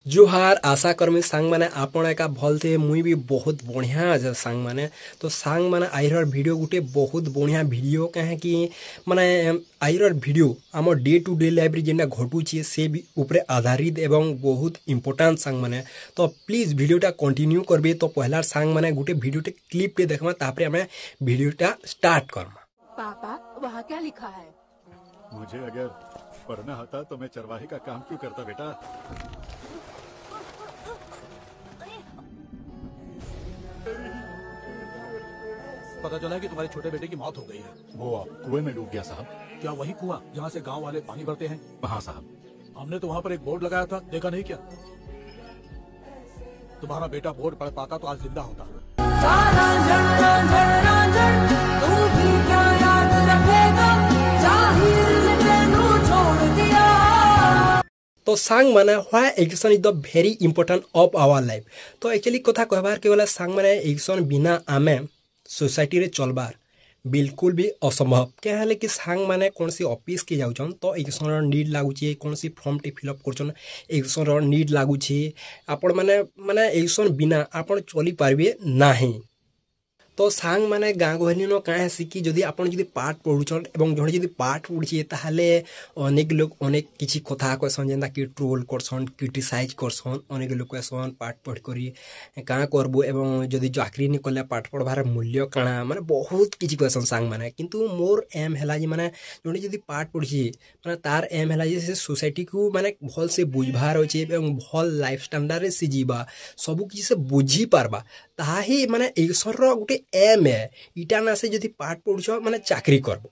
जोहार आशा करमी सांग माने आपण एका भल थे मुई भी बहुत बढ़िया आज सांग माने तो सांग माने आइरर वीडियो गुटे बहुत बढ़िया वीडियो कहे कि माने आइरर वीडियो आम डे टू डे लाइफ रे जेना घटुची से भी ऊपर आधारित एवं बहुत इंपोर्टेंट सांग माने तो प्लीज वीडियोटा कंटिन्यू करबे। तो पहला सांग माने गुटे वीडियोटे क्लिप पे देखमा तापरे हमें वीडियोटा स्टार्ट करमा। पापा वहाँ क्या लिखा है? मुझे अगर पढ़ना होता तो मैं चरवाहे का काम क्यों करता बेटा। पता चला है कि तुम्हारे छोटे बेटे की मौत हो गई है। वो कुएं में डूब गया साहब। क्या वही कुआं जहाँ से गांव वाले पानी भरते हैं? हाँ साहब। हमने तो वहाँ पर एक बोर्ड लगाया था, देखा नहीं क्या? तुम्हारा बेटा बोर्ड पढ़ पाता तो आज जिंदा होता। तो सांग माने why education is the very important of our life. तो एक्चुअली कथा कहबार के वाला सांग माने एजुकेशन बिना आमे सोसाइटी रे चलबार बिल्कुल भी असंभव क्या है कि सांग माने कौन सी ऑफिस के जाउछन तो एजुकेशन नीड लागुची कौन सी फॉर्म टे फिलअप करछन एजुकेशन नीड लागुची आपण माने माने एजुकेशन बिना आपण चली पारबे नाही। तो सांग माने गाँ गहली न कहाँ शिखी जदि आपन जदि पाठ पढ़ुछन एवं जड़े जदि पाठ पढ़ी ताहले अनेक लोग अनेक किसी कथा कहसन जेनता कि ट्रोल करसन क्रिटिसाइज करसन अनेक लोग कहसन पाठ पढ़ करी काँ करबो एवं जदि चाकरी नहीं कले पाठ पढ़वार मूल्य काଣା माने बहुत किसी कहसन सांग माने किंतु मोर एम है जी माने जड़े जदि पाठ पढ़ी माने तार एम है जे सोसाइटी को माने भल से बुझबार अच्छे एवं भल लाइफ स्टैंडर्ड से जीवा सबू किसी से बुझी पारबा ताही माने एसर गोटे एम है इटा ना से जदि पाठ पढ़ुछ माने चाकरी करबो